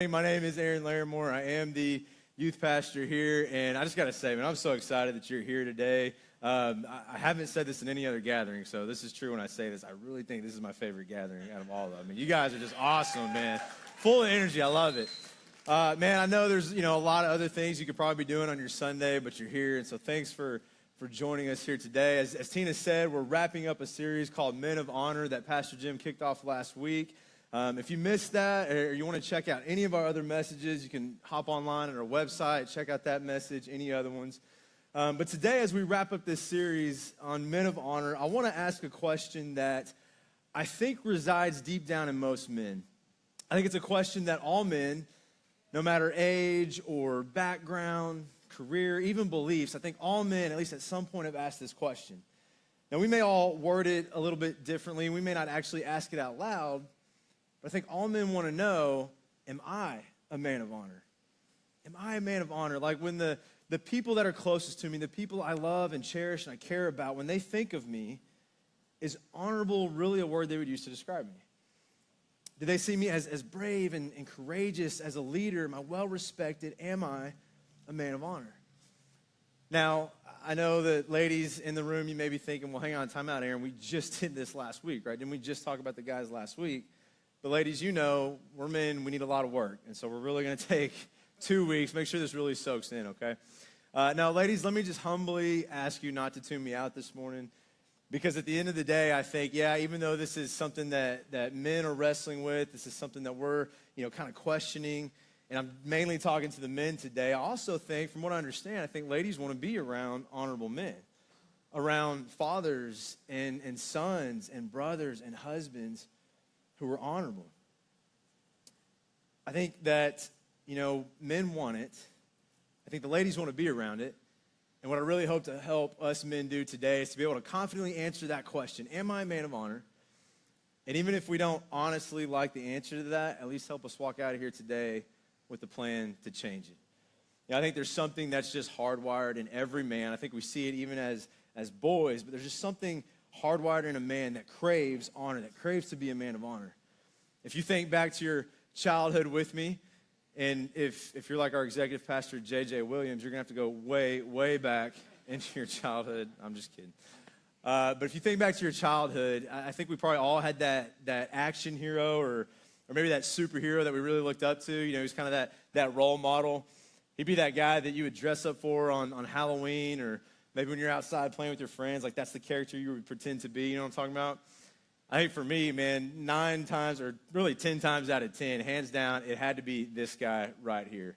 My name is Aaron Laramore. I am the youth pastor here, and I just got to say, man, I'm so excited that you're here today. I haven't said this in any other gathering, so this is true when I say this. I really think this is my favorite gathering out of all of them. I mean, you guys are just awesome, man. Full of energy. I love it. Man, I know there's, a lot of other things you could probably be doing on your Sunday, but you're here, and so thanks for joining us here today. As Tina said, we're wrapping up a series called Men of Honor that Pastor Jim kicked off last week. If you missed that or you want to check out any of our other messages, you can hop online at our website, check out that message, any other ones. But today, as we wrap up this series on Men of Honor, I want to ask a question that I think resides deep down in most men. I think it's a question that all men, no matter age or background, career, even beliefs, I think all men, at least at some point, have asked this question. Now, we may all word it a little bit differently. We may not actually ask it out loud. But I think all men want to know, am I a man of honor? Am I a man of honor? Like when the people that are closest to me, the people I love and cherish and I care about, when they think of me, is honorable really a word they would use to describe me? Do they see me as brave and courageous, as a leader? Am I well-respected? Am I a man of honor? Now, I know that ladies in the room, you may be thinking, well, hang on, time out, Aaron. We just did this last week, right? Didn't we just talk about the guys last week? But ladies, we're men, we need a lot of work. And so we're really going to take 2 weeks, make sure this really soaks in, okay? Now, ladies, let me just humbly ask you not to tune me out this morning. Because at the end of the day, I think, even though this is something that men are wrestling with, this is something that we're, kind of questioning, and I'm mainly talking to the men today, I also think, from what I understand, I think ladies want to be around honorable men, around fathers and sons and brothers and husbands who are honorable. I think that, men want it. I think the ladies want to be around it. And what I really hope to help us men do today is to be able to confidently answer that question, am I a man of honor? And even if we don't honestly like the answer to that, at least help us walk out of here today with a plan to change it. I think there's something that's just hardwired in every man. I think we see it even as boys, but there's just something hardwired in a man that craves honor, that craves to be a man of honor. If you think back to your childhood with me, and if you're like our executive pastor, J.J. Williams, you're going to have to go way, way back into your childhood. I'm just kidding. But if you think back to your childhood, I think we probably all had that action hero or maybe that superhero that we really looked up to. He's kind of that role model. He'd be that guy that you would dress up for on Halloween, or maybe when you're outside playing with your friends, like that's the character you would pretend to be. You know what I'm talking about? I think for me, man, 9 times or really 10 times out of 10, hands down, it had to be this guy right here.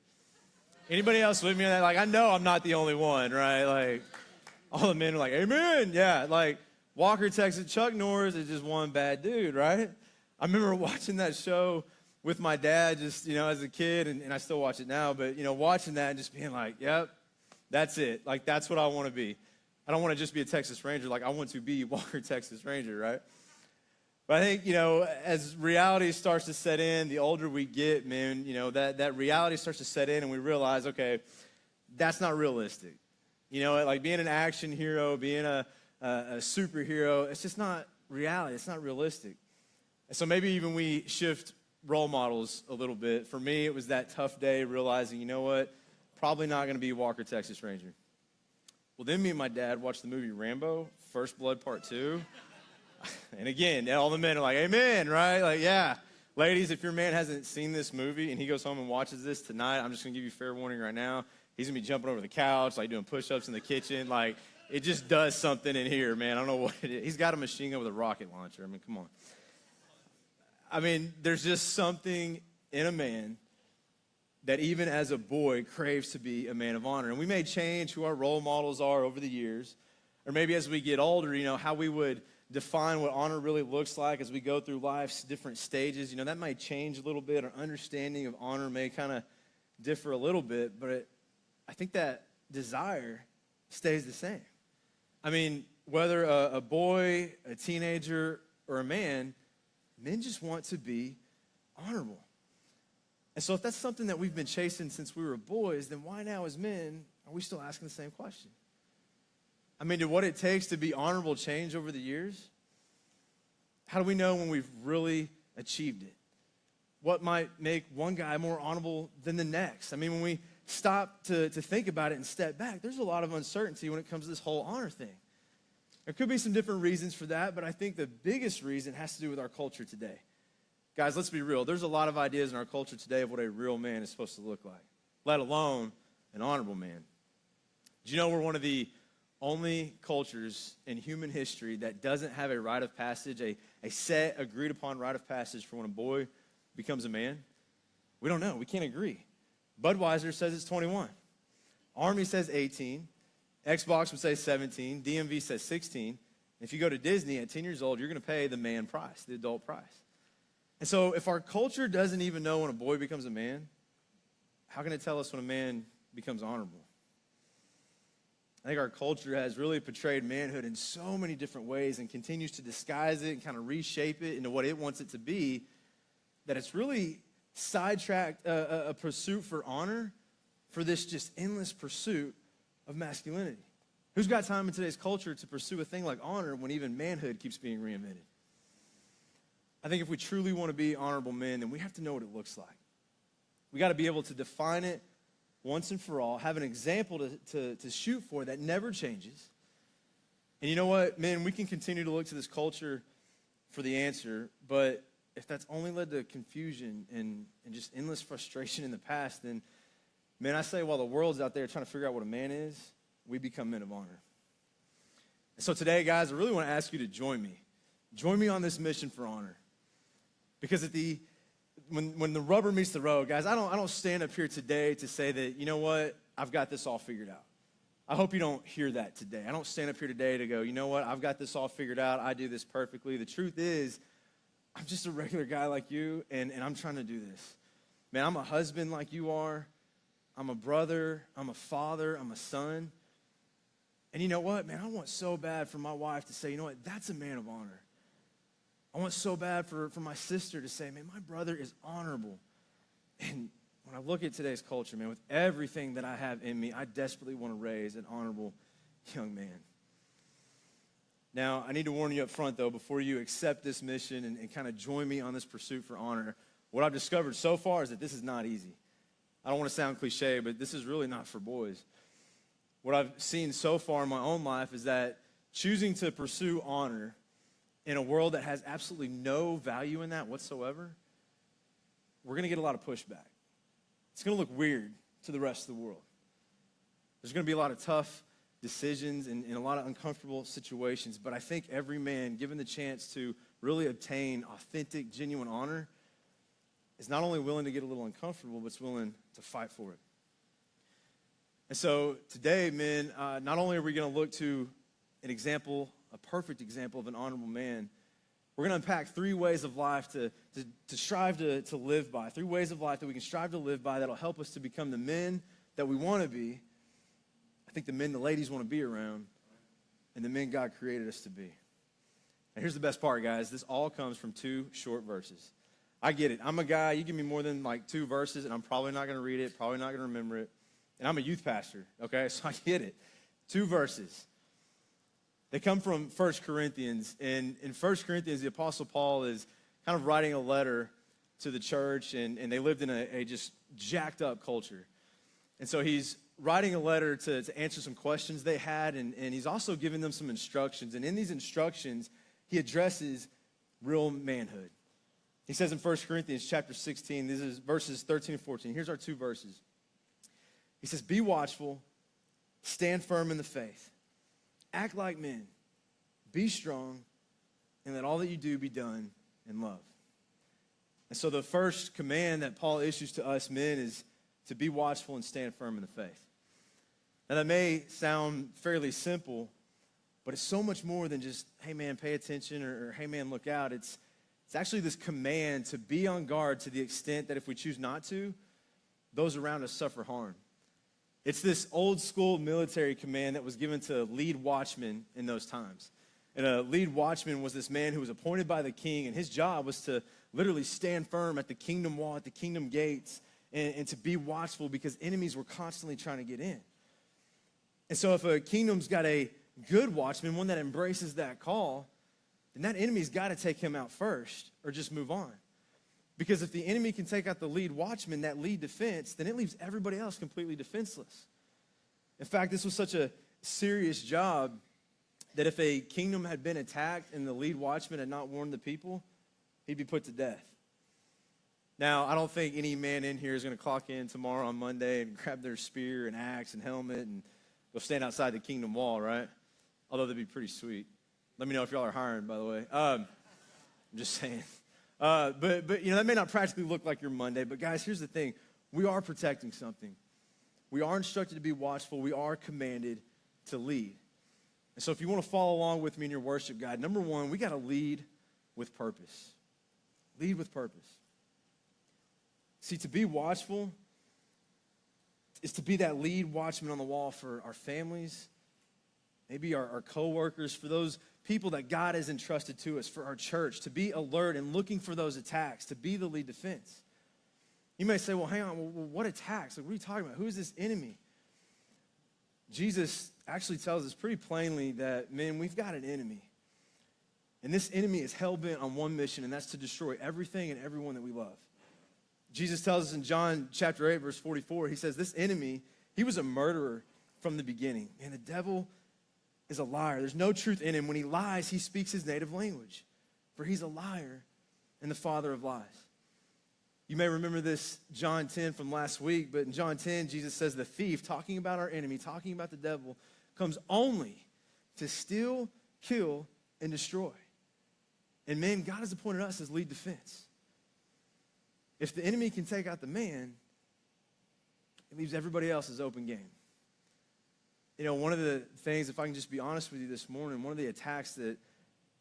Anybody else with me on that? Like, I know I'm not the only one, right? Like, all the men are like, amen. Yeah, like Walker, Texas, Chuck Norris is just one bad dude, right? I remember watching that show with my dad just, as a kid, and I still watch it now, but, watching that and just being like, yep, that's it. Like, that's what I want to be. I don't want to just be a Texas Ranger. Like, I want to be Walker, Texas Ranger, right? But I think, as reality starts to set in, the older we get, man, that reality starts to set in and we realize, okay, that's not realistic. Like being an action hero, being a superhero, it's just not reality. It's not realistic. And so maybe even we shift role models a little bit. For me, it was that tough day realizing, you know what, probably not going to be Walker, Texas Ranger. Well, then me and my dad watched the movie Rambo, First Blood Part 2. And again, all the men are like, amen, right? Like, yeah. Ladies, if your man hasn't seen this movie and he goes home and watches this tonight, I'm just going to give you fair warning right now. He's going to be jumping over the couch, like doing push-ups in the kitchen. Like, it just does something in here, man. I don't know what it is. He's got a machine gun with a rocket launcher. I mean, come on. I mean, there's just something in a man that even as a boy craves to be a man of honor. And we may change who our role models are over the years. Or maybe as we get older, how we would define what honor really looks like as we go through life's different stages. That might change a little bit. Our understanding of honor may kind of differ a little bit, but I think that desire stays the same. I mean, whether a boy, a teenager, or a man, men just want to be honorable. And so if that's something that we've been chasing since we were boys, then why now as men are we still asking the same question? I mean, did what it takes to be honorable change over the years? How do we know when we've really achieved it? what might make one guy more honorable than the next. I mean, when we stop to think about it and step back, there's a lot of uncertainty when it comes to this whole honor thing. There could be some different reasons for that, but I think the biggest reason has to do with our culture today. Guys, let's be real. There's a lot of ideas in our culture today of what a real man is supposed to look like, let alone an honorable man. Do you know we're one of the only cultures in human history that doesn't have a rite of passage, a set, agreed-upon rite of passage for when a boy becomes a man? We don't know. We can't agree. Budweiser says it's 21. Army says 18. Xbox would say 17. DMV says 16. If you go to Disney at 10 years old, you're going to pay the man price, the adult price. And so if our culture doesn't even know when a boy becomes a man, how can it tell us when a man becomes honorable? I think our culture has really portrayed manhood in so many different ways and continues to disguise it and kind of reshape it into what it wants it to be, that it's really sidetracked a pursuit for honor for this just endless pursuit of masculinity. Who's got time in today's culture to pursue a thing like honor when even manhood keeps being reinvented? I think if we truly want to be honorable men, then we have to know what it looks like. We got to be able to define it once and for all, have an example to shoot for that never changes. And you know what, men, we can continue to look to this culture for the answer, but if that's only led to confusion and just endless frustration in the past, then, man, I say while the world's out there trying to figure out what a man is, we become men of honor. And so today, guys, I really want to ask you to join me. Join me on this mission for honor. Because when the rubber meets the road, guys, I don't stand up here today to say that, you know what, I've got this all figured out. I hope you don't hear that today. I don't stand up here today to go, you know what, I've got this all figured out. I do this perfectly. The truth is, I'm just a regular guy like you, and I'm trying to do this. Man, I'm a husband like you are. I'm a brother. I'm a father. I'm a son. And you know what, man, I want so bad for my wife to say, you know what, that's a man of honor. I want so bad for my sister to say, man, my brother is honorable. And when I look at today's culture, man, with everything that I have in me, I desperately want to raise an honorable young man. Now, I need to warn you up front, though, before you accept this mission and kind of join me on this pursuit for honor, what I've discovered so far is that this is not easy. I don't want to sound cliche, but this is really not for boys. What I've seen so far in my own life is that choosing to pursue honor in a world that has absolutely no value in that whatsoever, we're going to get a lot of pushback. It's going to look weird to the rest of the world. There's going to be a lot of tough decisions and a lot of uncomfortable situations, but I think every man, given the chance to really obtain authentic, genuine honor, is not only willing to get a little uncomfortable, but is willing to fight for it. And so today, men, not only are we going to look to an example, a perfect example of an honorable man, we're going to unpack 3 ways of life to strive to live by, 3 ways of life that we can strive to live by that'll help us to become the men that we want to be. I think the men the ladies want to be around, and the men God created us to be. And here's the best part, guys. This all comes from 2 short verses. I get it. I'm a guy. You give me more than like 2 verses, and I'm probably not going to read it, probably not going to remember it. And I'm a youth pastor, okay? So I get it. 2 verses. They come from 1 Corinthians. And in 1 Corinthians, the Apostle Paul is kind of writing a letter to the church, and they lived in a just jacked up culture. And so he's writing a letter to answer some questions they had, and he's also giving them some instructions. And in these instructions, he addresses real manhood. He says in 1 Corinthians chapter 16, this is verses 13 and 14. Here's our 2 verses. He says, be watchful, stand firm in the faith. Act like men, be strong, and let all that you do be done in love. And so the first command that Paul issues to us men is to be watchful and stand firm in the faith. Now that may sound fairly simple, but it's so much more than just, hey man, pay attention, or hey man, look out. It's actually this command to be on guard to the extent that if we choose not to, those around us suffer harm. It's this old school military command that was given to lead watchmen in those times. And a lead watchman was this man who was appointed by the king, and his job was to literally stand firm at the kingdom wall, at the kingdom gates, and to be watchful because enemies were constantly trying to get in. And so if a kingdom's got a good watchman, one that embraces that call, then that enemy's got to take him out first or just move on. Because if the enemy can take out the lead watchman, that lead defense, then it leaves everybody else completely defenseless. In fact, this was such a serious job that if a kingdom had been attacked and the lead watchman had not warned the people, he'd be put to death. Now, I don't think any man in here is going to clock in tomorrow on Monday and grab their spear and axe and helmet and go stand outside the kingdom wall, right? Although that'd be pretty sweet. Let me know if y'all are hiring, by the way. I'm just saying. But that may not practically look like your Monday. But guys, here's the thing: we are protecting something. We are instructed to be watchful. We are commanded to lead. And so, if you want to follow along with me in your worship guide, number one, we got to lead with purpose. Lead with purpose. See, to be watchful is to be that lead watchman on the wall for our families, maybe our coworkers, for those people that God has entrusted to us, for our church, to be alert and looking for those attacks, to be the lead defense. You may say, well, hang on, what attacks? Like, what are you talking about? Who is this enemy? Jesus actually tells us pretty plainly that, man, we've got an enemy. And this enemy is hell-bent on one mission, and that's to destroy everything and everyone that we love. Jesus tells us in John chapter 8, verse 44, he says, this enemy, he was a murderer from the beginning. And the devil is a liar. There's no truth in him. When he lies, he speaks his native language. For he's a liar and the father of lies. You may remember this John 10 from last week, but in John 10, Jesus says the thief, talking about our enemy, talking about the devil, comes only to steal, kill, and destroy. And man, God has appointed us as lead defense. If the enemy can take out the man, it leaves everybody else as open game. You know, one of the things, if I can just be honest with you this morning, one of the attacks that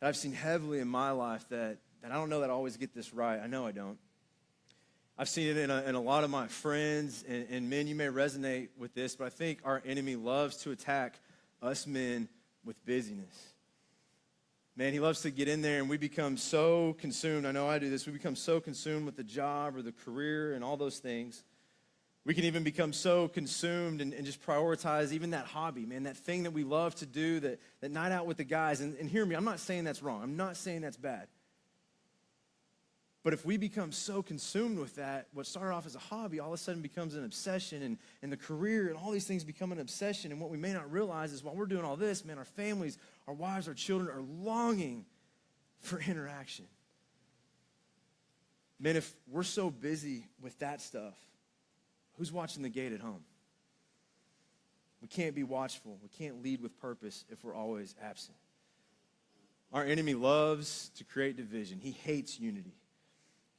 I've seen heavily in my life that I don't know that I always get this right. I know I don't. I've seen it in a lot of my friends, and men, you may resonate with this, but I think our enemy loves to attack us men with busyness. Man, he loves to get in there and we become so consumed. I know I do this. We become so consumed with the job or the career and all those things. We can even become so consumed and just prioritize even that hobby, man, that thing that we love to do, that night out with the guys. And hear me, I'm not saying that's wrong. I'm not saying that's bad. But if we become so consumed with that, what started off as a hobby all of a sudden becomes an obsession, and the career and all these things become an obsession. And what we may not realize is while we're doing all this, man, our families, our wives, our children are longing for interaction. Man, if we're so busy with that stuff, who's watching the gate at home? We can't be watchful. We can't lead with purpose if we're always absent. Our enemy loves to create division. He hates unity.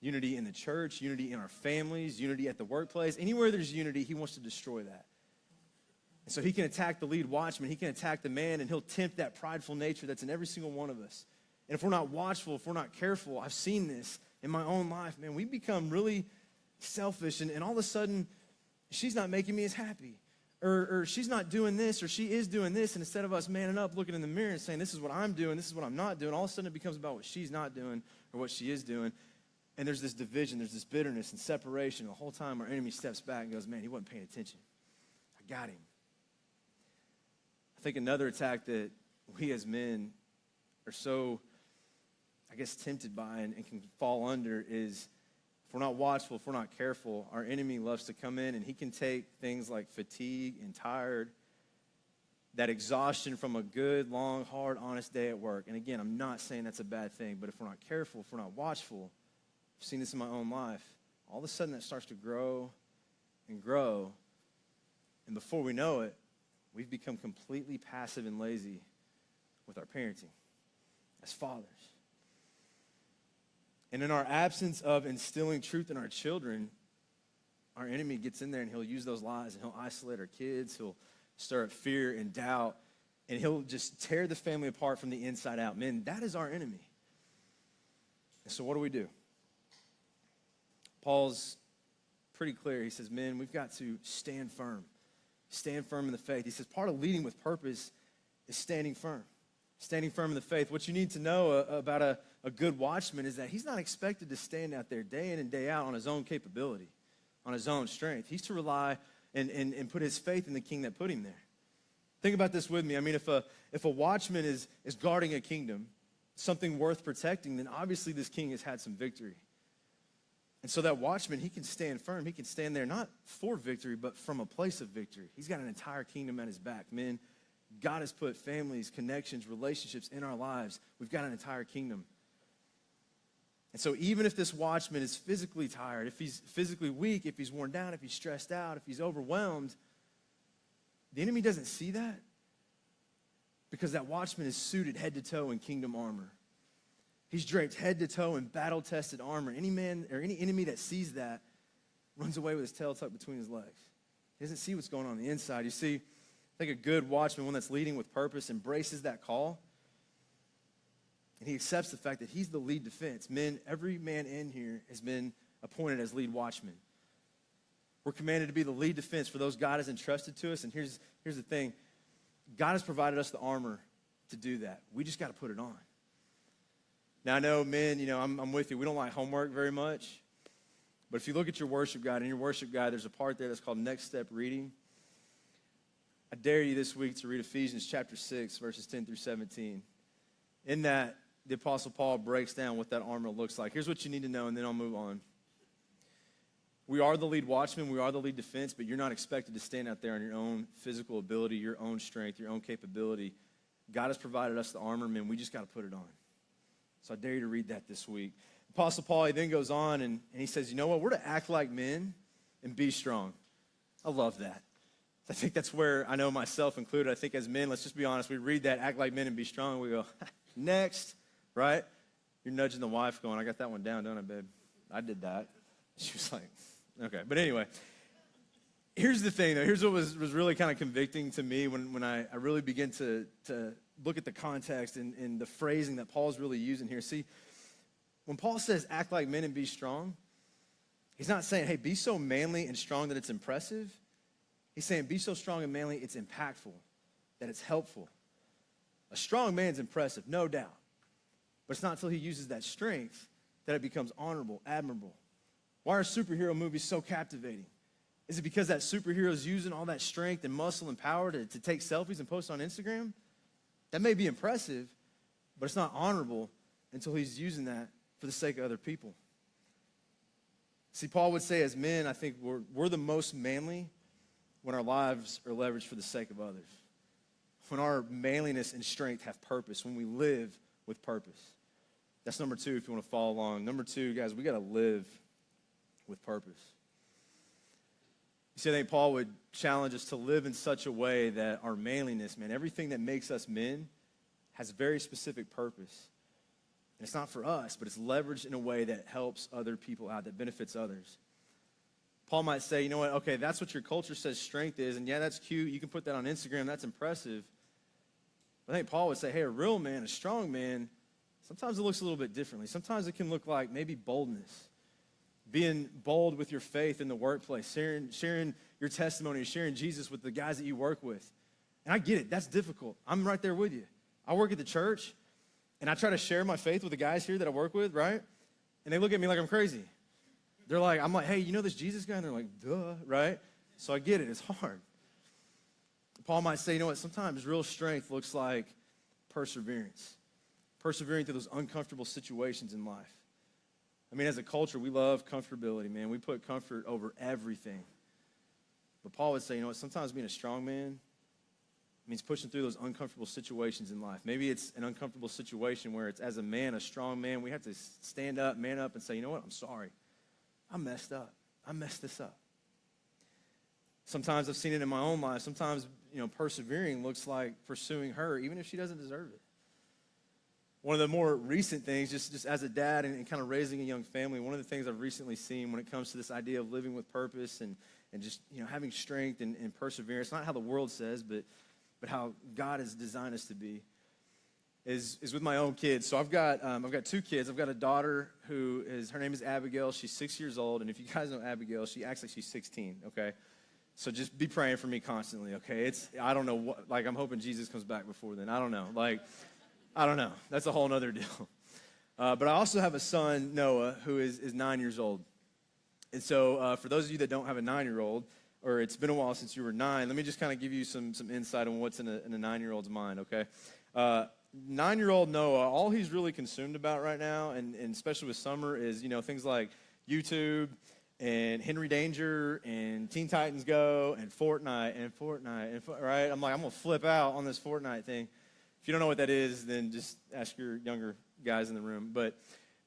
Unity in the church, unity in our families, unity at the workplace. Anywhere there's unity, he wants to destroy that. And so he can attack the lead watchman. He can attack the man, and he'll tempt that prideful nature that's in every single one of us. And if we're not watchful, if we're not careful, I've seen this in my own life, man, we become really selfish, and all of a sudden, she's not making me as happy. Or she's not doing this, or she is doing this, and instead of us manning up, looking in the mirror and saying, this is what I'm doing, this is what I'm not doing, all of a sudden it becomes about what she's not doing or what she is doing. And there's this division, there's this bitterness and separation. The whole time our enemy steps back and goes, man, he wasn't paying attention. I got him. I think another attack that we as men are so, I guess, tempted by and can fall under is if we're not watchful, if we're not careful, our enemy loves to come in and he can take things like fatigue and tired, that exhaustion from a good, long, hard, honest day at work. And again, I'm not saying that's a bad thing, but if we're not careful, if we're not watchful, I've seen this in my own life, all of a sudden that starts to grow and grow. And before we know it, we've become completely passive and lazy with our parenting as fathers. And in our absence of instilling truth in our children, our enemy gets in there and he'll use those lies and he'll isolate our kids. He'll stir up fear and doubt, and he'll just tear the family apart from the inside out. Men, that is our enemy. And so what do? Paul's pretty clear. He says, men, we've got to stand firm. Stand firm in the faith. He says part of leading with purpose is standing firm. Standing firm in the faith. What you need to know about a good watchman is that he's not expected to stand out there day in and day out on his own capability, on his own strength. He's to rely and put his faith in the king that put him there. Think about this with me. I mean, if a watchman is guarding a kingdom, something worth protecting, then obviously this king has had some victory. And so that watchman, he can stand firm. He can stand there not for victory, but from a place of victory. He's got an entire kingdom at his back. Men, God has put families, connections, relationships in our lives. We've got an entire kingdom. And so even if this watchman is physically tired, if he's physically weak, if he's worn down, if he's stressed out, if he's overwhelmed, the enemy doesn't see that because that watchman is suited head to toe in kingdom armor. He's draped head to toe in battle-tested armor. Any man or any enemy that sees that runs away with his tail tucked between his legs. He doesn't see what's going on the inside. You see, I think a good watchman, one that's leading with purpose, embraces that call. And he accepts the fact that he's the lead defense. Men, every man in here has been appointed as lead watchman. We're commanded to be the lead defense for those God has entrusted to us. And here's the thing. God has provided us the armor to do that. We just got to put it on. Now, I know, men, I'm with you. We don't like homework very much. But if you look at your worship guide, in your worship guide, there's a part there that's called Next Step Reading. I dare you this week to read Ephesians chapter 6, verses 10 through 17. In that, the Apostle Paul breaks down what that armor looks like. Here's what you need to know, and then I'll move on. We are the lead watchman. We are the lead defense, but you're not expected to stand out there on your own physical ability, your own strength, your own capability. God has provided us the armor, men. We just got to put it on. So I dare you to read that this week. Apostle Paul, he then goes on and he says, you know what? We're to act like men and be strong. I love that. I think that's where I know myself included. I think as men, let's just be honest, we read that, act like men and be strong, and we go, next, right? You're nudging the wife going, I got that one down, don't I, babe? I did that. She was like, okay. But anyway, here's the thing, though. Here's what was really kind of convicting to me when I really begin to look at the context and the phrasing that Paul's really using here. See, when Paul says act like men and be strong, he's not saying, hey, be so manly and strong that it's impressive. He's saying be so strong and manly it's impactful, that it's helpful. A strong man's impressive, no doubt. But it's not until he uses that strength that it becomes honorable, admirable. Why are superhero movies so captivating? Is it because that superhero is using all that strength and muscle and power to take selfies and post on Instagram? That may be impressive, but it's not honorable until he's using that for the sake of other people. See, Paul would say as men, I think we're the most manly when our lives are leveraged for the sake of others. When our manliness and strength have purpose, when we live with purpose. That's number 2 if you want to follow along. Number 2, guys, we got to live with purpose. You see, I think Paul would challenge us to live in such a way that our manliness, man, everything that makes us men has a very specific purpose. And it's not for us, but it's leveraged in a way that helps other people out, that benefits others. Paul might say, you know what, okay, that's what your culture says strength is, and yeah, that's cute. You can put that on Instagram. That's impressive. But I think Paul would say, hey, a real man, a strong man, sometimes it looks a little bit differently. Sometimes it can look like maybe boldness. Being bold with your faith in the workplace, sharing your testimony, sharing Jesus with the guys that you work with. And I get it. That's difficult. I'm right there with you. I work at the church, and I try to share my faith with the guys here that I work with, right? And they look at me like I'm crazy. They're like, I'm like, hey, you know this Jesus guy? And they're like, duh, right? So I get it. It's hard. Paul might say, you know what? Sometimes real strength looks like perseverance. Persevering through those uncomfortable situations in life. I mean, as a culture, we love comfortability, man. We put comfort over everything. But Paul would say, you know what, sometimes being a strong man means pushing through those uncomfortable situations in life. Maybe it's an uncomfortable situation where it's as a man, a strong man, we have to stand up, man up, and say, you know what, I'm sorry. I messed up. I messed this up. Sometimes I've seen it in my own life. Sometimes, persevering looks like pursuing her, even if she doesn't deserve it. One of the more recent things, just as a dad and kind of raising a young family, one of the things I've recently seen when it comes to this idea of living with purpose and just having strength and perseverance, not how the world says, but how God has designed us to be, is with my own kids. So I've got 2 kids. I've got a daughter her name is Abigail. She's 6 years old, and if you guys know Abigail, she acts like she's 16. Okay, so just be praying for me constantly. Okay, I don't know what, I'm hoping Jesus comes back before then. I don't know, I don't know. That's a whole nother deal. But I also have a son, Noah, who is 9 years old. And so for those of you that don't have a 9-year-old, or it's been a while since you were 9, let me just kind of give you some insight on what's in a 9-year-old's mind, okay? 9-year-old Noah, all he's really consumed about right now, and especially with summer, is, things like YouTube and Henry Danger and Teen Titans Go and Fortnite and right? I'm like, I'm going to flip out on this Fortnite thing. If you don't know what that is, then just ask your younger guys in the room. But,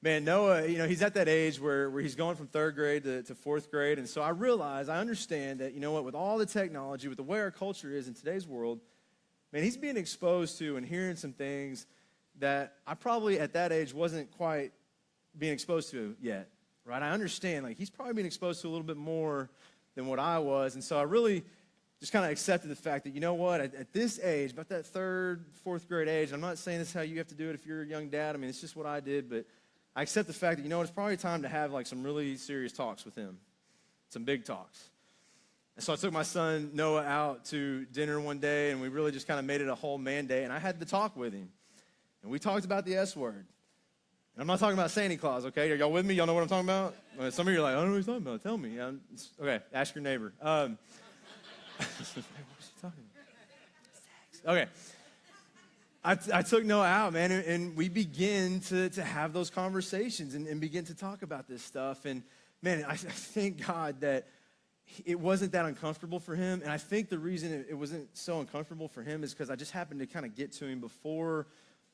man, Noah, he's at that age where he's going from third grade to fourth grade. And so I understand that, with all the technology, with the way our culture is in today's world, man, he's being exposed to and hearing some things that I probably at that age wasn't quite being exposed to yet, right? I understand, he's probably being exposed to a little bit more than what I was. And so I really just kind of accepted the fact that, at this age, about that third, fourth grade age, I'm not saying this is how you have to do it if you're a young dad. I mean, it's just what I did, but I accept the fact that, it's probably time to have, some really serious talks with him, some big talks. And so I took my son Noah out to dinner one day, and we really just kind of made it a whole man day, and I had the talk with him. And we talked about the S word. And I'm not talking about Santa Claus, okay? Are y'all with me? Y'all know what I'm talking about? Some of you are like, I don't know what he's talking about. Tell me. Okay, ask your neighbor. What was he talking about? Okay. I took Noah out, man, and we begin to have those conversations and begin to talk about this stuff. And, man, I thank God that it wasn't that uncomfortable for him. And I think the reason it wasn't so uncomfortable for him is because I just happened to kind of get to him before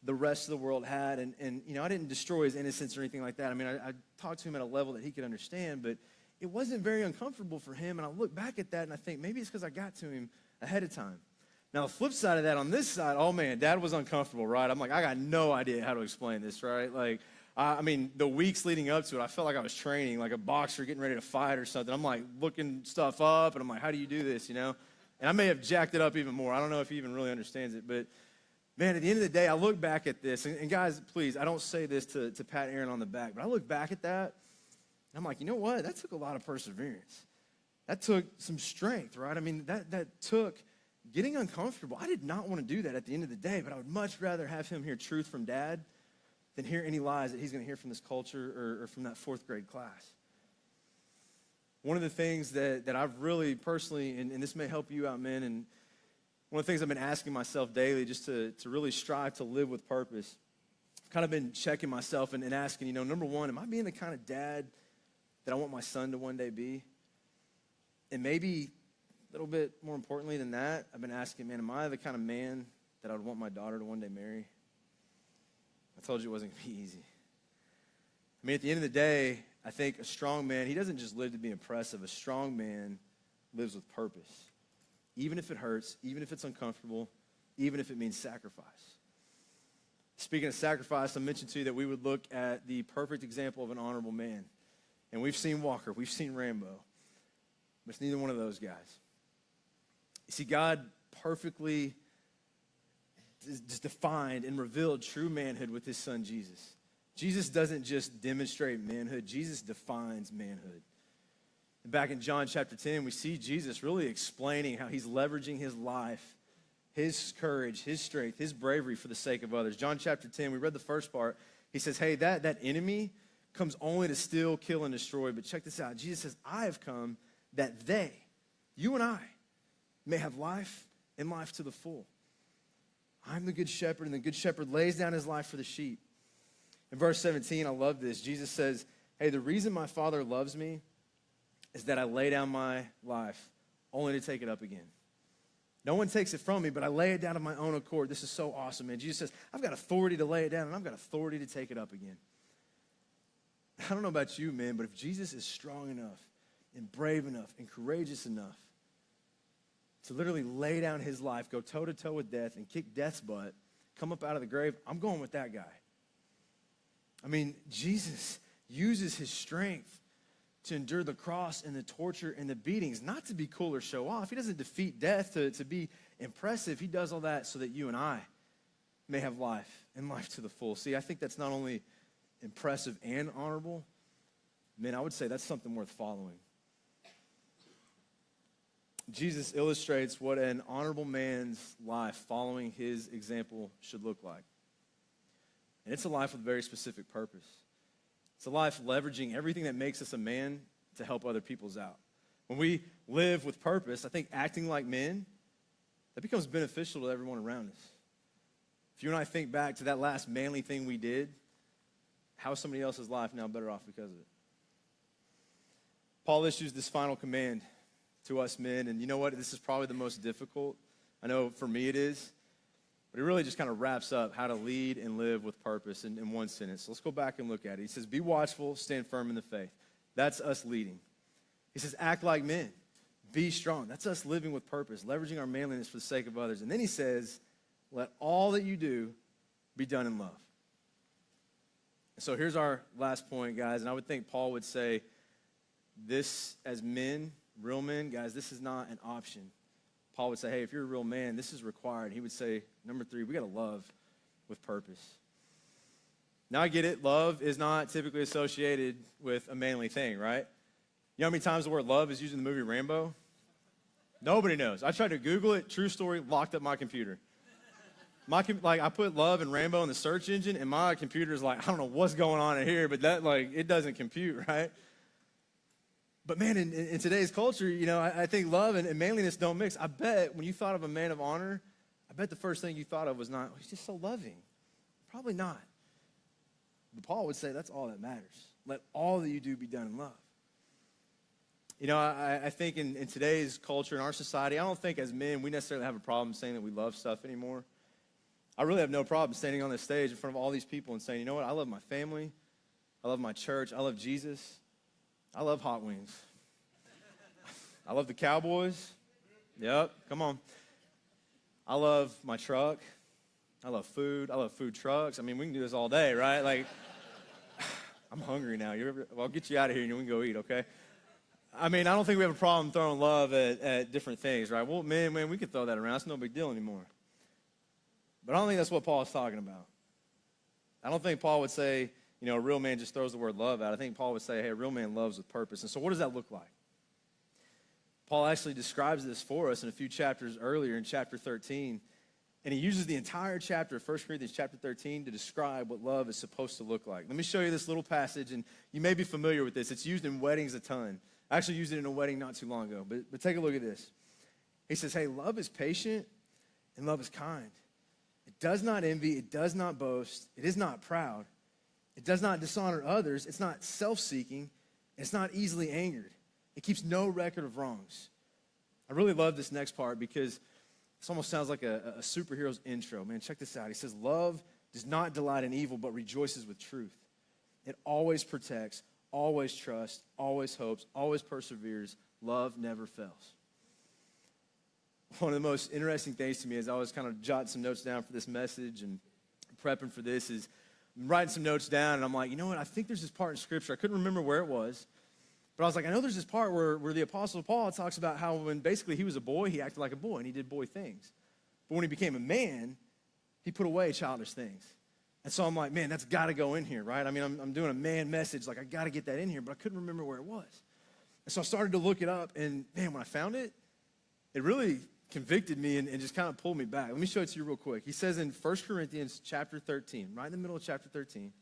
the rest of the world had. And I didn't destroy his innocence or anything like that. I mean, I talked to him at a level that he could understand, but it wasn't very uncomfortable for him. And I look back at that and I think maybe it's because I got to him ahead of time. Now, the flip side of that, on this side, oh, man, Dad was uncomfortable, right? I'm like, I got no idea how to explain this, right? The weeks leading up to it, I felt like I was training like a boxer getting ready to fight or something. I'm, looking stuff up, and I'm like, how do you do this, And I may have jacked it up even more. I don't know if he even really understands it. But, man, at the end of the day, I look back at this. And guys, please, I don't say this to pat Aaron on the back, but I look back at that, and I'm like, you know what? That took a lot of perseverance. That took some strength, right? I mean, that took getting uncomfortable. I did not want to do that at the end of the day, but I would much rather have him hear truth from Dad than hear any lies that he's going to hear from this culture or from that fourth grade class. One of the things that I've really personally, and this may help you out, men, and one of the things I've been asking myself daily just to really strive to live with purpose, I've kind of been checking myself and asking, number one, am I being the kind of dad that I want my son to one day be? And maybe a little bit more importantly than that, I've been asking, man, am I the kind of man that I would want my daughter to one day marry? I told you it wasn't going to be easy. I mean, at the end of the day, I think a strong man, he doesn't just live to be impressive. A strong man lives with purpose, even if it hurts, even if it's uncomfortable, even if it means sacrifice. Speaking of sacrifice, I mentioned to you that we would look at the perfect example of an honorable man. And we've seen Walker, we've seen Rambo, but it's neither one of those guys. You see, God perfectly just defined and revealed true manhood with his son, Jesus. Jesus doesn't just demonstrate manhood. Jesus defines manhood. And back in John chapter 10, we see Jesus really explaining how he's leveraging his life, his courage, his strength, his bravery for the sake of others. John chapter 10, we read the first part. He says, hey, that enemy comes only to steal, kill, and destroy. But check this out. Jesus says, I have come that they, you and I, may have life and life to the full. I'm the good shepherd, and the good shepherd lays down his life for the sheep. In verse 17, I love this. Jesus says, hey, the reason my Father loves me is that I lay down my life only to take it up again. No one takes it from me, but I lay it down of my own accord. This is so awesome, man. Jesus says, I've got authority to lay it down, and I've got authority to take it up again. I don't know about you, man, but if Jesus is strong enough and brave enough and courageous enough to literally lay down his life, go toe-to-toe with death and kick death's butt, come up out of the grave, I'm going with that guy. I mean, Jesus uses his strength to endure the cross and the torture and the beatings, not to be cool or show off. He doesn't defeat death to be impressive. He does all that so that you and I may have life and life to the full. See, I think that's not only impressive and honorable, man, I would say that's something worth following. Jesus illustrates what an honorable man's life following his example should look like. And it's a life with a very specific purpose. It's a life leveraging everything that makes us a man to help other people's out. When we live with purpose, I think acting like men, that becomes beneficial to everyone around us. If you and I think back to that last manly thing we did, how is somebody else's life now better off because of it? Paul issues this final command to us men, and you know what? This is probably the most difficult. I know for me it is, but it really just kind of wraps up how to lead and live with purpose in one sentence. So let's go back and look at it. He says, be watchful, stand firm in the faith. That's us leading. He says, act like men. Be strong. That's us living with purpose, leveraging our manliness for the sake of others. And then he says, let all that you do be done in love. And so here's our last point, guys. And I would think Paul would say this as men, real men, guys, this is not an option. Paul would say, hey, if you're a real man, this is required. He would say, number 3, we got to love with purpose. Now I get it. Love is not typically associated with a manly thing, right? You know how many times the word love is used in the movie Rambo? Nobody knows. I tried to Google it. True story, locked up my computer. I put love and Rambo in the search engine, and my computer is like, I don't know what's going on in here, but that, it doesn't compute, right? But man, in today's culture, I think love and manliness don't mix. I bet when you thought of a man of honor, I bet the first thing you thought of was not, oh, he's just so loving. Probably not. But Paul would say that's all that matters. Let all that you do be done in love. I think in today's culture, in our society, I don't think as men we necessarily have a problem saying that we love stuff anymore. I really have no problem standing on this stage in front of all these people and saying, you know what, I love my family, I love my church, I love Jesus, I love hot wings. I love the Cowboys. Yep, come on. I love my truck. I love food. I love food trucks. I mean, we can do this all day, right? I'm hungry now. I'll get you out of here and we can go eat, okay? I mean, I don't think we have a problem throwing love at different things, right? Well, man, we can throw that around. It's no big deal anymore. But I don't think that's what Paul is talking about. I don't think Paul would say, a real man just throws the word love out. I think Paul would say, hey, a real man loves with purpose. And so what does that look like? Paul actually describes this for us in a few chapters earlier in chapter 13. And he uses the entire chapter of 1 Corinthians chapter 13 to describe what love is supposed to look like. Let me show you this little passage, and you may be familiar with this. It's used in weddings a ton. I actually used it in a wedding not too long ago, but take a look at this. He says, hey, love is patient and love is kind. It does not envy, it does not boast, it is not proud, it does not dishonor others, it's not self-seeking, it's not easily angered. It keeps no record of wrongs. I really love this next part because this almost sounds like a superhero's intro. Man, check this out. He says, love does not delight in evil, but rejoices with truth. It always protects, always trusts, always hopes, always perseveres. Love never fails. One of the most interesting things to me is I was kind of jotting some notes down for this message and prepping for this is I'm writing some notes down, and I'm like, you know what? I think there's this part in Scripture. I couldn't remember where it was. But I was like, I know there's this part where the Apostle Paul talks about how when basically he was a boy, he acted like a boy, and he did boy things. But when he became a man, he put away childish things. And so I'm like, man, that's got to go in here, right? I mean, I'm doing a man message. I got to get that in here, but I couldn't remember where it was. And so I started to look it up, and man, when I found it, it really convicted me and just kind of pulled me back. Let me show it to you real quick. He says in 1 Corinthians chapter 13, right in the middle of chapter 13,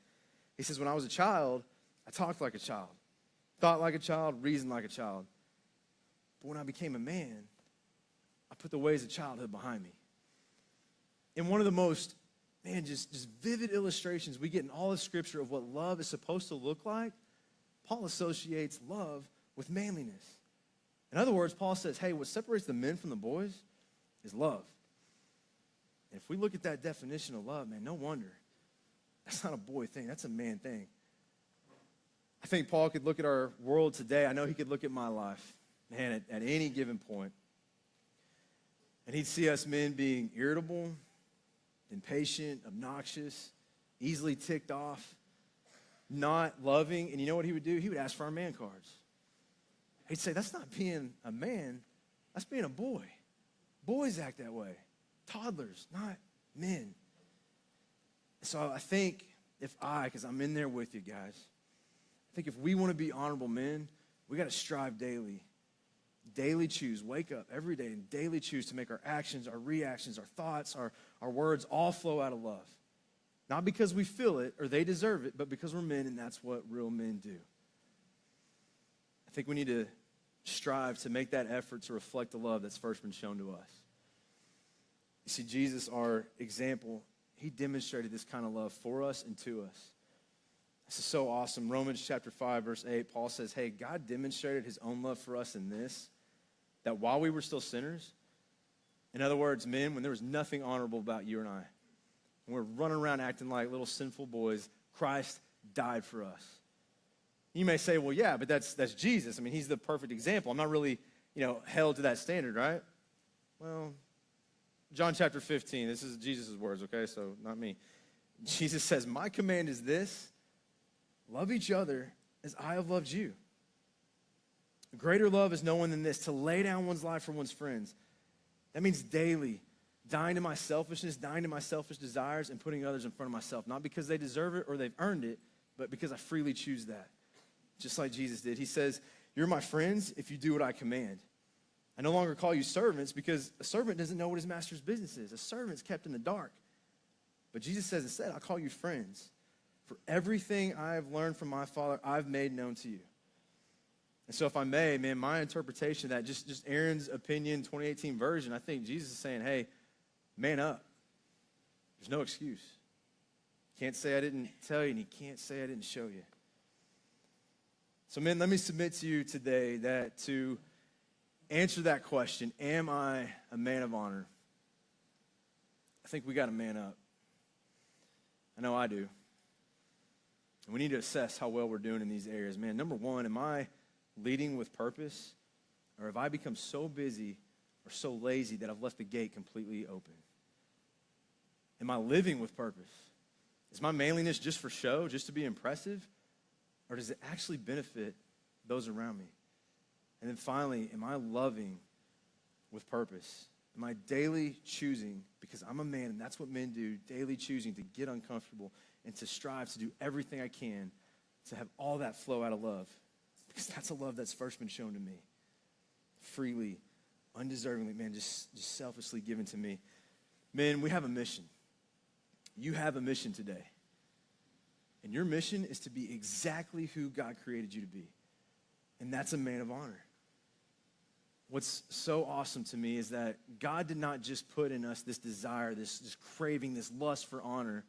he says, when I was a child, I talked like a child, thought like a child, reasoned like a child. But when I became a man, I put the ways of childhood behind me. And one of the most, just vivid illustrations we get in all of Scripture of what love is supposed to look like, Paul associates love with manliness. In other words, Paul says, hey, what separates the men from the boys is love. And if we look at that definition of love, man, no wonder. That's not a boy thing. That's a man thing. I think Paul could look at our world today. I know he could look at my life, man, at any given point. And he'd see us men being irritable, impatient, obnoxious, easily ticked off, not loving. And you know what he would do? He would ask for our man cards. He'd say, that's not being a man, that's being a boy. Boys act that way. Toddlers, not men. So I think because I'm in there with you guys, I think if we want to be honorable men, we got to strive daily. Daily choose, wake up every day and daily choose to make our actions, our reactions, our thoughts, our words all flow out of love. Not because we feel it or they deserve it, but because we're men and that's what real men do. I think we need to strive to make that effort to reflect the love that's first been shown to us. You see, Jesus, our example, he demonstrated this kind of love for us and to us. This is so awesome. Romans chapter 5, verse 8, Paul says, hey, God demonstrated his own love for us in this, that while we were still sinners, in other words, men, when there was nothing honorable about you and I, when we're running around acting like little sinful boys, Christ died for us. You may say, well, yeah, but that's Jesus. I mean, he's the perfect example. I'm not really, held to that standard, right? Well, John chapter 15, this is Jesus' words, okay? So not me. Jesus says, my command is this, love each other as I have loved you. Greater love is no one than this, to lay down one's life for one's friends. That means daily dying to my selfishness, dying to my selfish desires, and putting others in front of myself. Not because they deserve it or they've earned it, but because I freely choose that. Just like Jesus did. He says, you're my friends if you do what I command. I no longer call you servants because a servant doesn't know what his master's business is. A servant's kept in the dark. But Jesus says instead, I call you friends. For everything I have learned from my Father, I've made known to you. And so if I may, man, my interpretation of that, just Aaron's opinion, 2018 version, I think Jesus is saying, hey, man up. There's no excuse. Can't say I didn't tell you, and you can't say I didn't show you. So, men, let me submit to you today that to answer that question, am I a man of honor? I think we got to man up. I know I do. And we need to assess how well we're doing in these areas. Man, number one, am I leading with purpose? Or have I become so busy or so lazy that I've left the gate completely open? Am I living with purpose? Is my manliness just for show, just to be impressive? Or does it actually benefit those around me? And then finally, am I loving with purpose? Am I daily choosing, because I'm a man and that's what men do, daily choosing to get uncomfortable and to strive to do everything I can to have all that flow out of love? Because that's a love that's first been shown to me. Freely, undeservingly, man, just selfishly given to me. Men, we have a mission. You have a mission today. And your mission is to be exactly who God created you to be. And that's a man of honor. What's so awesome to me is that God did not just put in us this desire, this craving, this lust for honor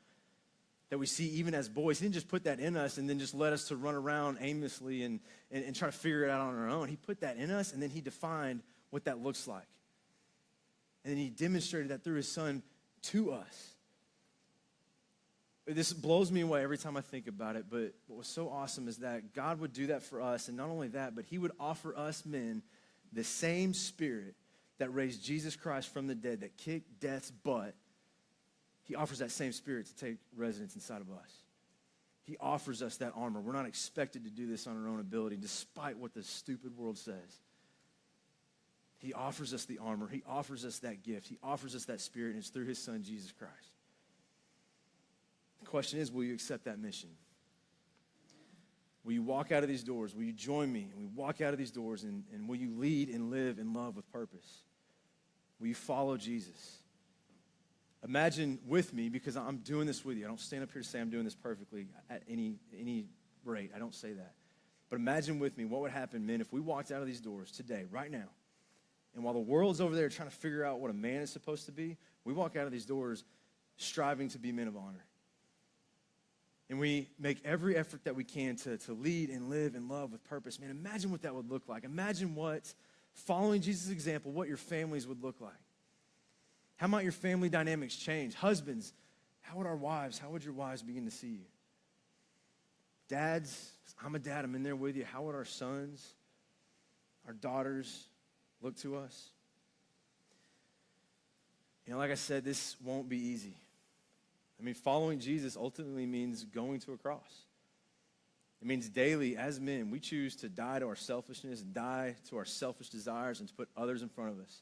that we see even as boys. He didn't just put that in us and then just let us to run around aimlessly and try to figure it out on our own. He put that in us, and then he defined what that looks like. And then he demonstrated that through his son to us. This blows me away every time I think about it, but what was so awesome is that God would do that for us, and not only that, but he would offer us men the same spirit that raised Jesus Christ from the dead, that kicked death's butt. He offers that same spirit to take residence inside of us. He offers us that armor. We're not expected to do this on our own ability, despite what the stupid world says. He offers us the armor. He offers us that gift. He offers us that spirit, and it's through his son, Jesus Christ. The question is, will you accept that mission? Will you walk out of these doors? Will you join me? And we walk out of these doors, and will you lead and live in love with purpose? Will you follow Jesus? Imagine with me, because I'm doing this with you. I don't stand up here to say I'm doing this perfectly at any rate. I don't say that. But imagine with me what would happen, men, if we walked out of these doors today, right now, and while the world's over there trying to figure out what a man is supposed to be, we walk out of these doors striving to be men of honor. And we make every effort that we can to lead and live and love with purpose. Man, imagine what that would look like. Imagine what, following Jesus' example, what your families would look like. How might your family dynamics change? Husbands, how would your wives begin to see you? Dads, I'm a dad, I'm in there with you. How would our sons, our daughters look to us? Like I said, this won't be easy. I mean, following Jesus ultimately means going to a cross. It means daily, as men, we choose to die to our selfishness, die to our selfish desires, and to put others in front of us.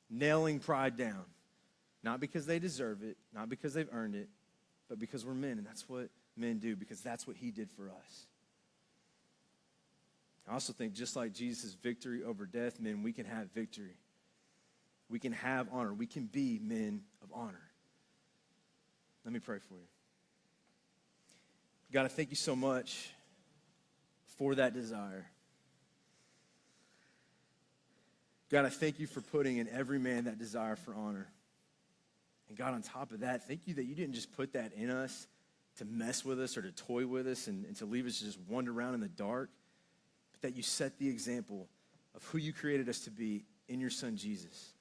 Nailing pride down. Not because they deserve it, not because they've earned it, but because we're men, and that's what men do, because that's what he did for us. I also think just like Jesus' victory over death, men, we can have victory. We can have honor. We can be men of honor. Let me pray for you. God, I thank you so much for that desire. God, I thank you for putting in every man that desire for honor. And God, on top of that, thank you that you didn't just put that in us to mess with us or to toy with us and to leave us to just wander around in the dark, but that you set the example of who you created us to be in your son, Jesus.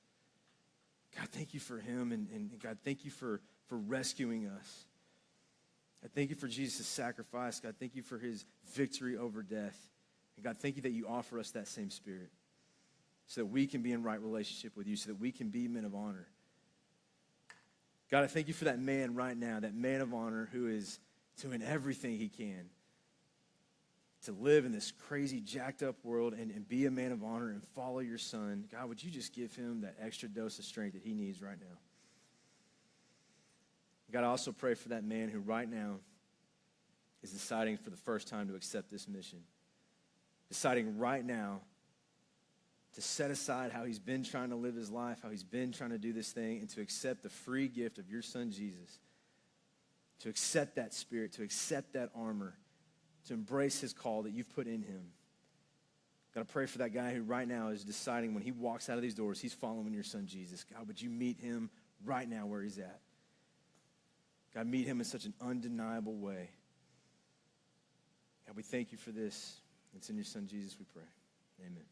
God, thank you for him, and God, thank you for rescuing us. God, thank you for Jesus' sacrifice. God, thank you for his victory over death. And God, thank you that you offer us that same spirit so that we can be in right relationship with you, so that we can be men of honor. God, I thank you for that man right now, that man of honor who is doing everything he can to live in this crazy, jacked up world and be a man of honor and follow your son. God, would you just give him that extra dose of strength that he needs right now? God, I also pray for that man who right now is deciding for the first time to accept this mission, deciding right now to set aside how he's been trying to live his life, how he's been trying to do this thing, and to accept the free gift of your son, Jesus, to accept that spirit, to accept that armor, to embrace his call that you've put in him. God, I pray for that guy who right now is deciding when he walks out of these doors, he's following your son, Jesus. God, would you meet him right now where he's at? God, meet him in such an undeniable way. God, we thank you for this. It's in your son, Jesus, we pray. Amen.